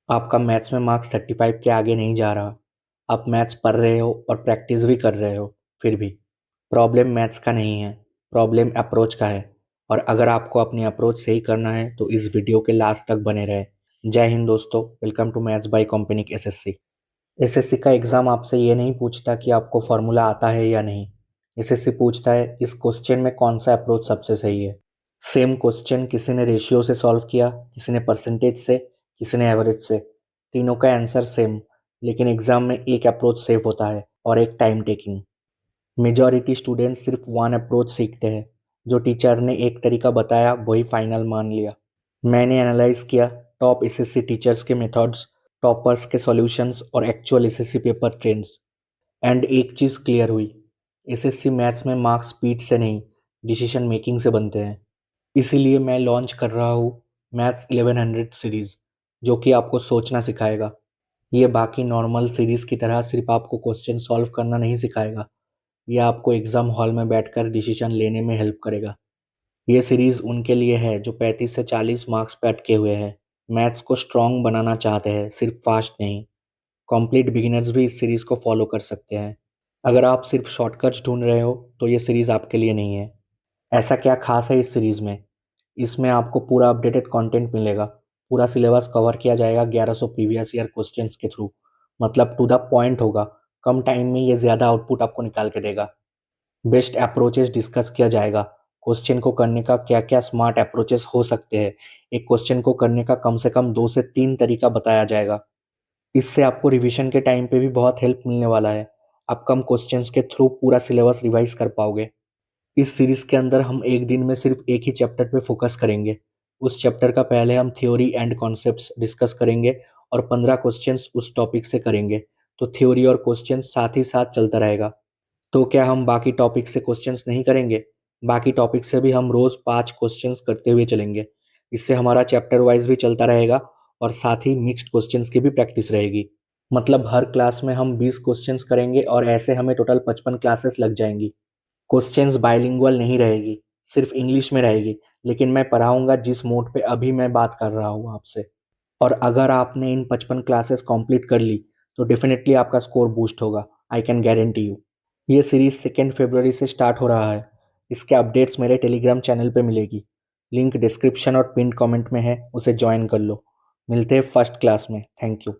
आपका मैथ्स में मार्क्स 35 के आगे नहीं जा रहा। आप मैथ्स पढ़ रहे हो और प्रैक्टिस भी कर रहे हो, फिर भी प्रॉब्लम मैथ्स का नहीं है, प्रॉब्लम अप्रोच का है। और अगर आपको अपनी अप्रोच सही करना है तो इस वीडियो के लास्ट तक बने रहे। जय हिंद दोस्तों, वेलकम टू मैथ्स बाय कॉम्पिनिक एसएससी। एसएससी का एग्ज़ाम आपसे ये नहीं पूछता कि आपको फॉर्मूला आता है या नहीं। एसएससी पूछता है इस क्वेश्चन में कौन सा अप्रोच सबसे सही है। सेम क्वेश्चन किसी ने रेशियो से सॉल्व किया, किसी ने परसेंटेज से, किसी ने एवरेज से। तीनों का आंसर सेम, लेकिन एग्जाम में एक अप्रोच सेफ होता है और एक टाइम टेकिंग। मेजॉरिटी स्टूडेंट्स सिर्फ वन अप्रोच सीखते हैं। जो टीचर ने एक तरीका बताया वही फाइनल मान लिया। मैंने एनालाइज किया टॉप एसएससी टीचर्स के मेथड्स, टॉपर्स के सॉल्यूशंस और actual SSC paper trends. And एक चीज़ क्लियर हुई, एसएससी मैथ्स में मार्क्स स्पीड से नहीं, डिसीजन मेकिंग से बनते हैं। इसीलिए मैं लॉन्च कर रहा हूँ मैथ्स 1100 सीरीज़, जो कि आपको सोचना सिखाएगा। ये बाकी नॉर्मल सीरीज़ की तरह सिर्फ आपको क्वेश्चन सॉल्व करना नहीं सिखाएगा, ये आपको एग्ज़ाम हॉल में बैठकर डिसीजन लेने में हेल्प करेगा। ये सीरीज़ उनके लिए है जो 35 से 40 मार्क्स पे अटके हुए हैं, मैथ्स को स्ट्रॉन्ग बनाना चाहते हैं, सिर्फ फास्ट नहीं। कंप्लीट बिगिनर्स भी इस सीरीज़ को फॉलो कर सकते हैं। अगर आप सिर्फ शॉर्टकट्स ढूंढ रहे हो तो ये सीरीज़ आपके लिए नहीं है। ऐसा क्या खास है इस सीरीज़ में? इसमें आपको पूरा अपडेटेड कंटेंट मिलेगा। पूरा सिलेबस कवर किया जाएगा 1100 प्रीवियस ईयर क्वेश्चंस के थ्रू। मतलब टू द पॉइंट होगा। कम टाइम में ये ज़्यादा आउटपुट आपको निकाल के देगा। बेस्ट अप्रोचेस डिस्कस किया जाएगा। क्वेश्चन को करने का क्या क्या स्मार्ट अप्रोचेस हो सकते हैं। एक क्वेश्चन को करने का कम से कम 2 से 3 तरीका बताया जाएगा। इससे आपको रिवीजन के टाइम पे भी बहुत हेल्प मिलने वाला है। आप कम क्वेश्चंस के थ्रू पूरा सिलेबस रिवाइज कर पाओगे। इस सीरीज के अंदर हम एक दिन में सिर्फ एक ही चैप्टर पे फोकस करेंगे। उस चैप्टर का पहले हम थ्योरी एंड कॉन्सेप्ट्स डिस्कस करेंगे और 15 क्वेश्चंस उस टॉपिक से करेंगे। तो थ्योरी और क्वेश्चंस साथ ही साथ चलता रहेगा। तो क्या हम बाकी टॉपिक से क्वेश्चंस नहीं करेंगे? बाकी टॉपिक से भी हम रोज 5 क्वेश्चंस करते हुए चलेंगे। इससे हमारा चैप्टर वाइज भी चलता रहेगा और साथ ही मिक्स्ड क्वेश्चंस की भी प्रैक्टिस रहेगी। मतलब हर क्लास में हम 20 क्वेश्चंस करेंगे और ऐसे हमें टोटल 55 क्लासेस लग जाएंगी। क्वेश्चंस बाइलिंगुअल नहीं रहेगी, सिर्फ इंग्लिश में रहेगी, लेकिन मैं पढ़ाऊंगा जिस मोड पे अभी मैं बात कर रहा हूँ आपसे। और अगर आपने इन 55 क्लासेस कंप्लीट कर ली तो डेफिनेटली आपका स्कोर बूस्ट होगा, आई कैन गारंटी यू। ये सीरीज 2 फरवरी से स्टार्ट हो रहा है। इसके अपडेट्स मेरे टेलीग्राम चैनल पे मिलेगी। लिंक डिस्क्रिप्शन और पिन कमेंट में है, उसे ज्वाइन कर लो। मिलते हैं फर्स्ट क्लास में। Thank you.